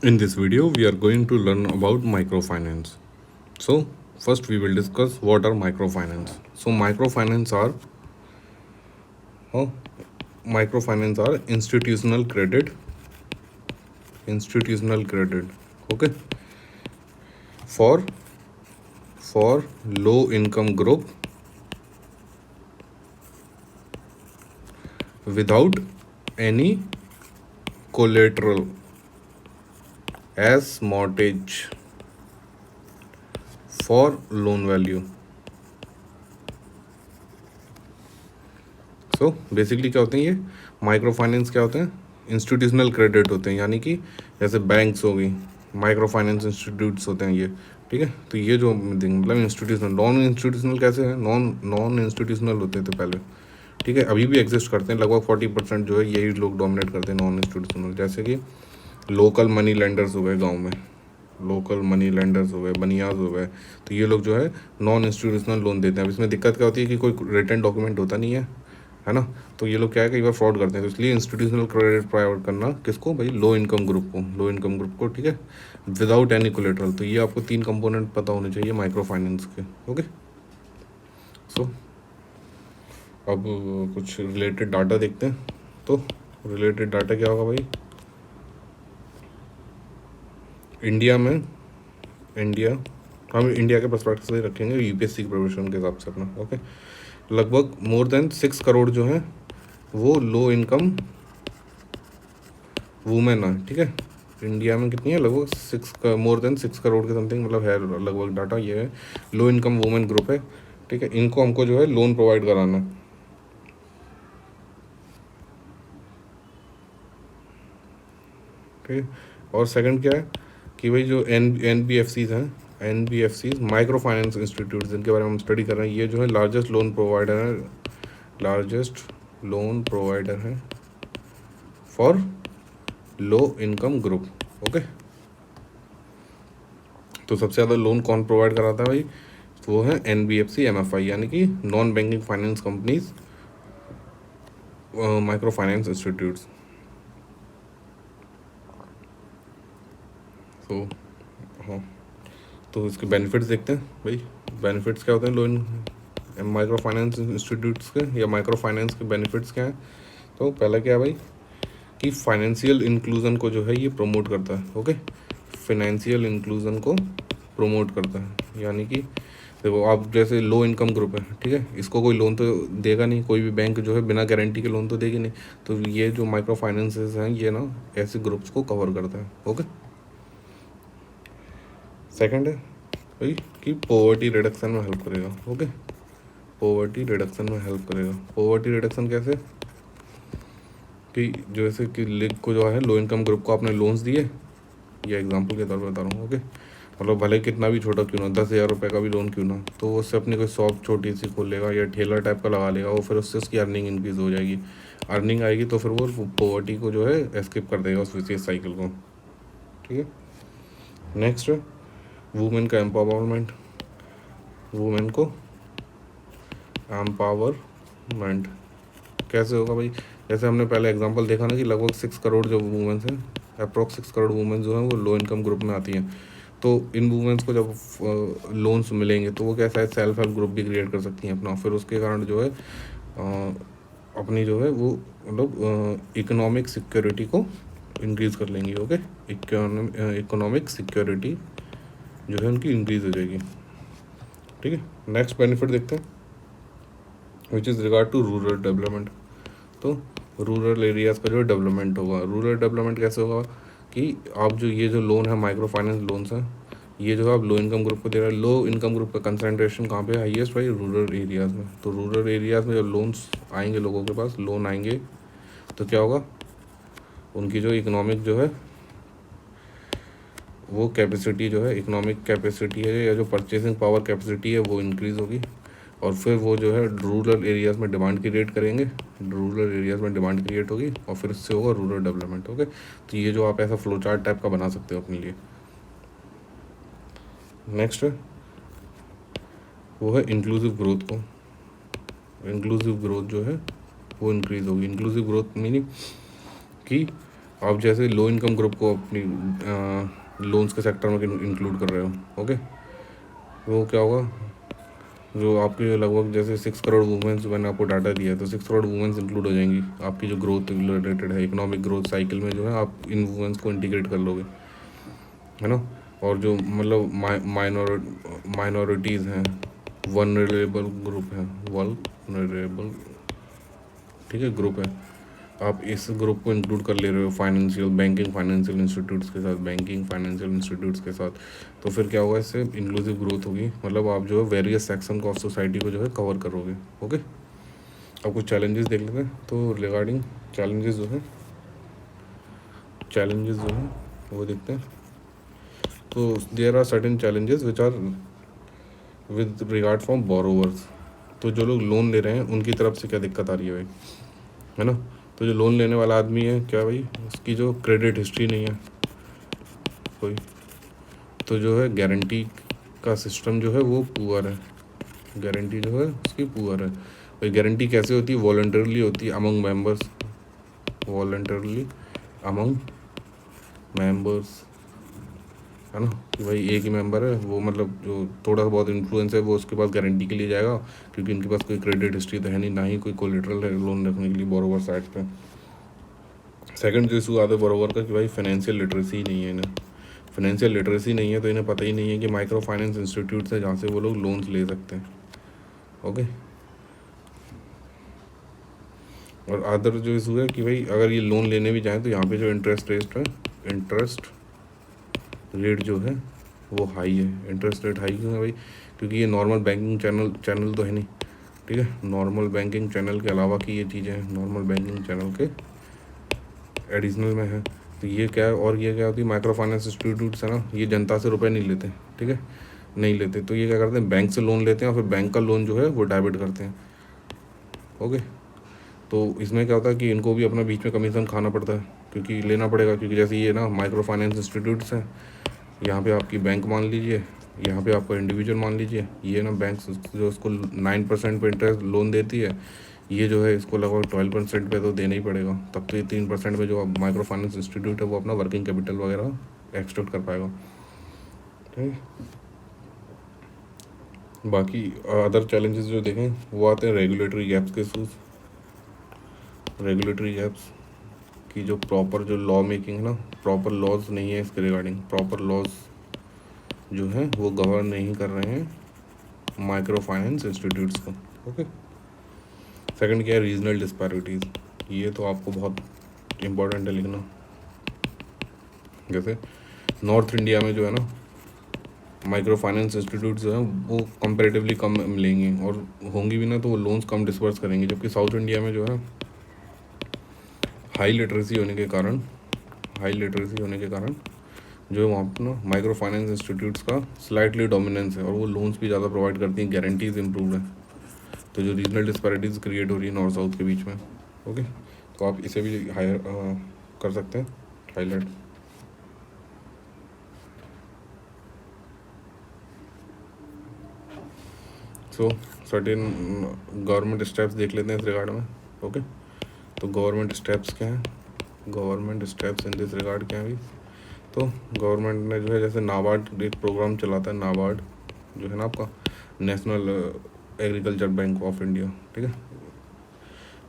In this video, we are going to learn about microfinance. So, first we will discuss what are microfinance. So, uh, microfinance are institutional credit, okay, for low income group without any collateral as mortgage for loan value. So basically क्या होते हैं ये micro finance क्या होते हैं institutional credit होते हैं, यानी कि जैसे बैंक्स हो गई माइक्रो फाइनेंस इंस्टीट्यूट्स होते हैं ये, ठीक है। तो ये जो मतलब इंस्टीट्यूशनल, नॉन इंस्टीट्यूशनल कैसे हैं, नॉन नॉन इंस्टीट्यूशनल होते थे पहले, ठीक है। अभी भी एग्जिस्ट करते हैं, लगभग 40% जो है यही लोग डोमिनेट करते हैं नॉन इंस्टीट्यूशनल, जैसे कि लोकल मनी लेंडर्स हो गए गाँव में, लोकल मनी लेंडर्स हो गए, बनियाज हो गए। तो ये लोग जो है नॉन इंस्टीट्यूशनल लोन देते हैं। अब इसमें दिक्कत क्या होती है कि कोई रिटर्न डॉक्यूमेंट होता नहीं है ना। तो ये लोग क्या है कई बार फ्रॉड करते हैं। तो इसलिए इंस्टीट्यूशनल क्रेडिट प्रोवाइड करना किसको, भाई लो इनकम ग्रुप को, ठीक है, विदाउट एनी कोलेटरल। तो ये आपको 3 कंपोनेंट पता होने चाहिए माइक्रो फाइनेंस के, ओके। सो अब कुछ रिलेटेड डाटा देखते हैं। तो रिलेटेड डाटा क्या होगा भाई, हम इंडिया के पर्सपेक्टिव से रखेंगे, यूपीएससी की प्रिपरेशन के हिसाब से अपना, ओके। लगभग मोर देन 6 करोड़ जो है वो लो इनकम वुमेन है, ठीक है। इंडिया में कितनी है, लगभग मोर देन 6 करोड़ के समथिंग, मतलब है लगभग डाटा ये है। लो इनकम वुमेन ग्रुप है, ठीक है। इनको हमको जो है लोन प्रोवाइड कराना है, ठीक है। और सेकंड क्या है कि भाई जो एन बी एफ सीज हैं, N B F Cs micro finance institute जिनके बारे में हम स्टडी कर रहे हैं, ये जो है लार्जेस्ट लोन प्रोवाइडर है for low income group, okay. तो सबसे ज़्यादा लोन कौन प्रोवाइड कराता है भाई, तो वो है NBFC MFI, यानी कि non banking finance companies, micro finance institutes. तो हाँ, तो इसके बेनिफिट्स देखते हैं भाई। बेनिफिट्स क्या होते हैं लोन माइक्रो फाइनेंस इंस्टीट्यूट्स के, या माइक्रो फाइनेंस के बेनिफिट्स क्या हैं। तो पहला क्या है भाई कि फाइनेंशियल इंक्लूजन को जो है ये प्रमोट करता है, ओके। फाइनेंशियल इंक्लूजन को प्रमोट करता है, यानी कि देखो आप जैसे लो इनकम ग्रुप है, ठीक है, इसको कोई लोन तो देगा नहीं, कोई भी बैंक जो है बिना गारंटी के लोन तो देगी नहीं। तो ये जो माइक्रो फाइनेंसेस हैं ये ना ऐसे ग्रुप्स को कवर करता है, ओके। सेकंड है भाई कि पॉवर्टी रिडक्शन में हेल्प करेगा, ओके। पॉवर्टी रिडक्शन में हेल्प करेगा। पॉवर्टी रिडक्शन कैसे कि जैसे कि लिग को जो है लो इनकम ग्रुप को आपने लोन्स दिए, ये एग्जांपल के तौर पर बता रहा हूँ, ओके। मतलब भले कितना भी छोटा क्यों ना, 10,000 रुपये का भी लोन क्यों ना, तो उससे अपनी कोई शॉप छोटी सी खोल लेगा या ठेला टाइप का लगा लेगा, वो फिर उससे उसकी अर्निंग इंक्रीज़ हो जाएगी। अर्निंग आएगी तो फिर वो पॉवर्टी को जो है एस्केप कर देगा उस विशेष साइकिल को, ठीक है। नेक्स्ट है वुमेन का एम्पावरमेंट। वुमेन को एम्पावरमेंट कैसे होगा भाई, जैसे हमने पहले एग्जांपल देखा ना कि लगभग 6 करोड़ जो वुमेन्स हैं, अप्रॉक्स 6 करोड़ वुमेन्स जो हैं वो लो इनकम ग्रुप में आती हैं। तो इन वुमेन्स को जब लोन्स मिलेंगे तो वो कैसा है सेल्फ हेल्प ग्रुप भी क्रिएट कर सकती हैं अपना, फिर उसके कारण जो है अपनी जो है वो मतलब इकोनॉमिक सिक्योरिटी को इंक्रीज़ कर लेंगी, ओके। इकोनॉमिक सिक्योरिटी जो है उनकी इंक्रीज़ हो जाएगी, ठीक है। नेक्स्ट बेनिफिट देखते हैं which is regard to rural development. तो रूरल एरियाज़ का जो डेवलपमेंट होगा, रूरल डेवलपमेंट कैसे होगा कि आप जो ये जो लोन है माइक्रो फाइनेंस लोन्स हैं, ये जो आप लो इनकम ग्रुप को दे रहे हैं, लो इनकम ग्रुप का कंसंट्रेशन कहाँ पे हाईएस्ट भाई, रूरल एरियाज़ में। तो रूरल एरियाज़ में जब लोन्स आएंगे, लोगों के पास लोन आएंगे, तो क्या होगा, उनकी जो इकोनॉमिक जो है वो कैपेसिटी जो है, इकोनॉमिक कैपेसिटी है या जो परचेसिंग पावर कैपेसिटी है वो इंक्रीज़ होगी, और फिर वो जो है रूरल एरियाज़ में डिमांड क्रिएट करेंगे, रूरल एरियाज़ में डिमांड क्रिएट होगी और फिर इससे होगा रूरल डेवलपमेंट, ओके। तो ये जो आप ऐसा फ्लो चार्ट टाइप का बना सकते हो अपने लिए। नेक्स्ट है वो है इंक्लूसिव ग्रोथ को, इंक्लूसिव ग्रोथ जो है वो इंक्रीज़ होगी। इंक्लूसिव ग्रोथ मीनिंग कि आप जैसे लो इनकम ग्रुप को अपनी लोन्स के सेक्टर में इंक्लूड कर रहे हो, ओके, वो क्या होगा, जो आपके लगभग जैसे 6 करोड़ वुमेंस मैंने आपको डाटा दिया है, तो 6 करोड़ वुमेंस इंक्लूड हो जाएंगी आपकी जो ग्रोथ रिलेटेड है, इकोनॉमिक ग्रोथ साइकिल में जो है आप इन वुमेंस को इंटीग्रेट कर लोगे, है ना। और जो मतलब माइनॉरिटीज़ हैं, वनरेबल ग्रुप हैं, वनरेबल, ठीक है, ग्रुप है, आप इस ग्रुप को इंक्लूड कर ले रहे हो फाइनेंशियल बैंकिंग फाइनेंशियल इंस्टीट्यूट्स के साथ, बैंकिंग फाइनेंशियल इंस्टीट्यूट्स के साथ, तो फिर क्या होगा, इससे इंक्लूसिव ग्रोथ होगी, मतलब आप जो है वेरियस सेक्शन ऑफ सोसाइटी को जो है कवर करोगे, ओके। अब कुछ चैलेंजेस देख लेते हैं, तो रिगार्डिंग चैलेंजेस जो है वो देखते हैं। तो there are certain challenges which are with regard from borrowers, तो जो लोग लोन ले रहे हैं उनकी तरफ से क्या दिक्कत आ रही है भाई, है ना। तो जो लोन लेने वाला आदमी है, क्या भाई, उसकी जो क्रेडिट हिस्ट्री नहीं है कोई, तो जो है गारंटी का सिस्टम जो है वो पुअर है, गारंटी जो है उसकी पुअर है भाई। गारंटी कैसे होती है, वॉलंटरली होती है among members, voluntarily among members, है ना, कि भाई एक ही मेंबर है वो, मतलब जो थोड़ा बहुत इन्फ्लुएंस है वो उसके पास गारंटी के लिए जाएगा, क्योंकि इनके पास कोई क्रेडिट हिस्ट्री तो है नहीं, ना ही कोई कोलेटरल है लोन रखने के लिए बोरोवर साइड पे। सेकंड जो इशू आता है बोरोवर का, कि भाई फाइनेंशियल लिटरेसी ही नहीं है इन्हें, फाइनेंशियल लिटरेसी नहीं है, तो इन्हें पता ही नहीं है कि माइक्रो फाइनेंस इंस्टीट्यूट है जहाँ से वो लोग लोन्स ले सकते हैं, ओके। और अदर जो इशू है कि भाई अगर ये लोन लेने भी जाएँ तो यहाँ पे जो इंटरेस्ट रेट है, इंटरेस्ट रेट जो है वो हाई है। इंटरेस्ट रेट हाई क्यों है भाई, क्योंकि ये नॉर्मल बैंकिंग चैनल तो है नहीं, ठीक है, नॉर्मल बैंकिंग चैनल के अलावा की ये चीज़ें हैं, नॉर्मल बैंकिंग चैनल के एडिशनल में है। तो ये क्या है, और ये क्या होती है, माइक्रो फाइनेंस इंस्टीट्यूट्स है ना, ये जनता से रुपए नहीं लेते, ठीक है, नहीं लेते, तो ये क्या करते हैं, बैंक से लोन लेते हैं और फिर बैंक का लोन जो है वो डाइवर्ट करते हैं, ओके। तो इसमें क्या होता है कि इनको भी अपना बीच में कमीशन खाना पड़ता है, क्योंकि लेना पड़ेगा, क्योंकि जैसे ये ना माइक्रो फाइनेंस इंस्टीट्यूट्स हैं, यहाँ पे आपकी बैंक मान लीजिए, यहाँ पे आपका इंडिविजुअल मान लीजिए, ये ना बैंक जो उसको 9% पे इंटरेस्ट लोन देती है, ये जो है इसको लगभग 12% पे तो देना ही पड़ेगा, तब तो ये 3% में जो माइक्रो फाइनेंस इंस्टीट्यूट है वो अपना वर्किंग कैपिटल वगैरह एक्सट्रैक्ट कर पाएगा, ठीक है। बाकी अदर चैलेंजेस जो देखें वो आते हैं रेगुलेटरी गैप्स के इशूज़, रेगुलेटरी गैप्स की जो प्रॉपर जो लॉ मेकिंग है ना, प्रॉपर लॉज नहीं है इसके रिगार्डिंग, प्रॉपर लॉज जो हैं वो गवर्न नहीं कर रहे हैं माइक्रो फाइनेंस इंस्टीट्यूट्स को, ओके। सेकंड क्या है, रीजनल डिस्पैरिटीज़, ये तो आपको बहुत इम्पोर्टेंट है लिखना। जैसे नॉर्थ इंडिया में जो है ना माइक्रो फाइनेंस इंस्टीट्यूट जो हैं वो कंपेरेटिवली कम मिलेंगी, और होंगी भी ना तो वो लोन्स कम डिस्पर्स करेंगे, जबकि साउथ इंडिया में जो है हाई लिटरेसी होने के कारण जो है वहाँ पर ना माइक्रो फाइनेंस इंस्टीट्यूट्स का स्लाइटली डोमिनेंस है, और वो लोन्स भी ज़्यादा प्रोवाइड करती हैं, गारंटीज इम्प्रूव है, तो जो रीजनल डिस्पैरिटीज़ क्रिएट हो रही है नॉर्थ साउथ के बीच में, ओके। तो आप इसे भी हायर कर सकते हैं हाईलाइट। सो सर्टेन गवर्नमेंट स्टेप्स देख लेते हैं इस रिगार्ड में, ओके। तो गवर्नमेंट स्टेप्स क्या हैं, government steps in this regard क्या है, तो गवर्नमेंट ने जो है जैसे नाबार्ड एक प्रोग्राम चलाता है, नाबार्ड जो है ना आपका national agriculture bank of India, ठीक है,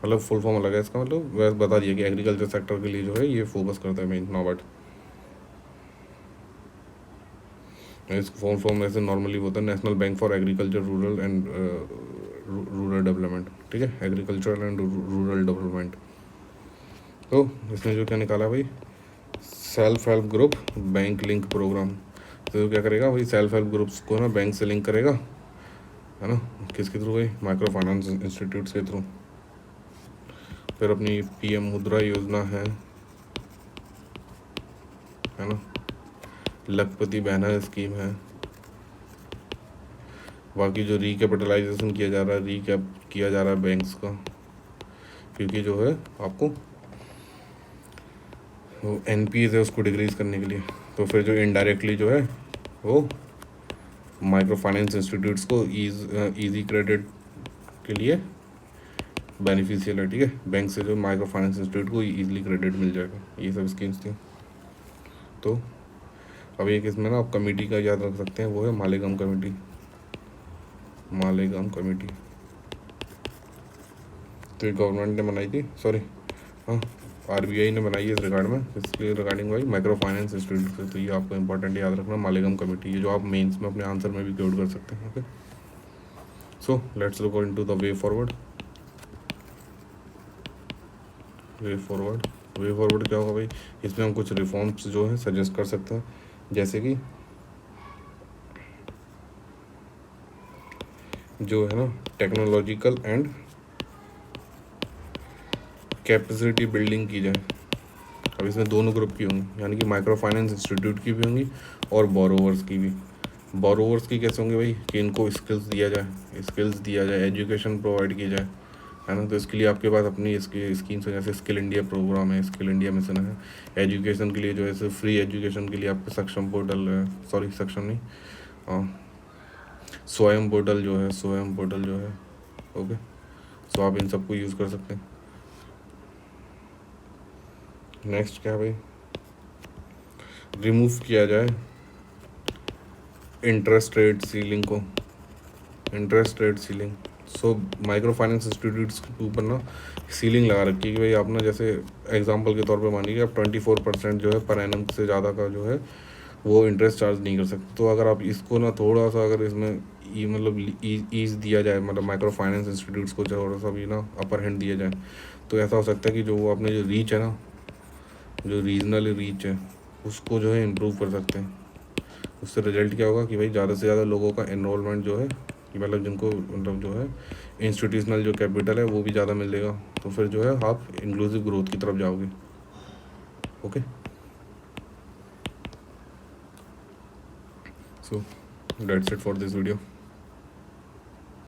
मतलब फुल फॉर्म अलग है इसका, मतलब वैसे बता दिया कि एग्रीकल्चर सेक्टर के लिए जो है ये फोकस करता है मेन नाबार्ड। इसका फुल फॉर्म ऐसे नॉर्मली होता है national bank for agriculture rural and rural development, ठीक है, एग्रीकल्चर एंड रूरल डेवलपमेंट। तो इसने जो क्या निकाला भाई, self help group bank link programme, तो क्या करेगा भाई, सेल्फ हेल्प ग्रुप्स को ना बैंक से लिंक करेगा, है ना, किसके थ्रू भाई, माइक्रो फाइनेंस इंस्टीट्यूट्स के थ्रू। फिर अपनी पीएम मुद्रा योजना है ना, लखपति बहना स्कीम है, बाकी जो रिकैपिटलाइजेशन किया जा रहा है, रिकैप किया जा रहा है बैंक्स का, क्योंकि जो है आपको वो एनपीएस है उसको डिक्रीज़ करने के लिए, तो फिर जो इनडायरेक्टली जो है वो माइक्रो फाइनेंस इंस्टीट्यूट्स को ईजी क्रेडिट के लिए बेनिफिशियल है, ठीक है। बैंक से जो माइक्रो फाइनेंस इंस्टीट्यूट को ईजिली क्रेडिट मिल जाएगा, ये सब स्कीम्स थी। तो अब एक इसमें ना आप कमेटी का याद रख सकते हैं, वो है मालेगाम कमेटी। मालेगाम कमेटी तो ये गवर्नमेंट ने बनाई थी, सॉरी हाँ RBI ने बनाई है इस रिगार्ड में, इसलिए रिगार्डिंग भाई माइक्रो फाइनेंस इंस्टीट्यूट से। तो ये आपको इंपॉर्टेंट याद रखना, मालेगाम कमेटी, ये जो आप मेंस में अपने आंसर में भी कोड कर सकते हैं। Okay, so let's look into the way forward. Way forward क्या होगा भाई, इसमें हम कुछ रिफॉर्म्स जो है सजेस्ट कर सकते हैं, जैसे कि जो है ना टेक्नोलॉजिकल एंड कैपेसिटी बिल्डिंग की जाए। अब इसमें दोनों ग्रुप की होंगी, यानी कि माइक्रो फाइनेंस इंस्टीट्यूट की भी होंगी और बोरोवर्स की भी। बोरोवर्स की कैसे होंगे भाई, कि इनको स्किल्स दिया जाए, एजुकेशन प्रोवाइड की जाए, है ना। तो इसके लिए आपके पास अपनी इसकी स्कीम्स है, जैसे स्किल इंडिया प्रोग्राम है, स्किल इंडिया मिशन है। एजुकेशन के लिए जो है फ्री एजुकेशन के लिए आपका सक्षम पोर्टल है, सॉरी सक्षम नहीं, स्वयं पोर्टल जो है। ओके, सो आप इन सबको यूज़ कर सकते हैं। नेक्स्ट क्या है भाई, रिमूव किया जाए interest rate ceiling. So micro finance institutes के ऊपर ना सीलिंग लगा रखी है कि भाई आप ना, जैसे एग्जांपल के तौर पे मानिए आप 24% जो है पर एनम से ज़्यादा का जो है वो इंटरेस्ट चार्ज नहीं कर सकते। तो अगर आप इसको ना थोड़ा सा अगर इसमें मतलब ईज दिया जाए, मतलब माइक्रो फाइनेंस इंस्टीट्यूट्स को थोड़ा सा भी ना अपर हैंड दिया जाए, तो ऐसा हो सकता है कि जो वो अपने जो रीच है ना, जो रीजनल रीच है उसको जो है इम्प्रूव कर सकते हैं। उससे रिजल्ट क्या होगा कि भाई ज़्यादा से ज़्यादा लोगों का एनरोलमेंट जो है, कि मतलब जिनको मतलब जो है इंस्टीट्यूशनल जो कैपिटल है वो भी ज़्यादा मिलेगा, तो फिर जो है आप इंक्लूसिव ग्रोथ की तरफ जाओगे। Okay, so that's it for this video.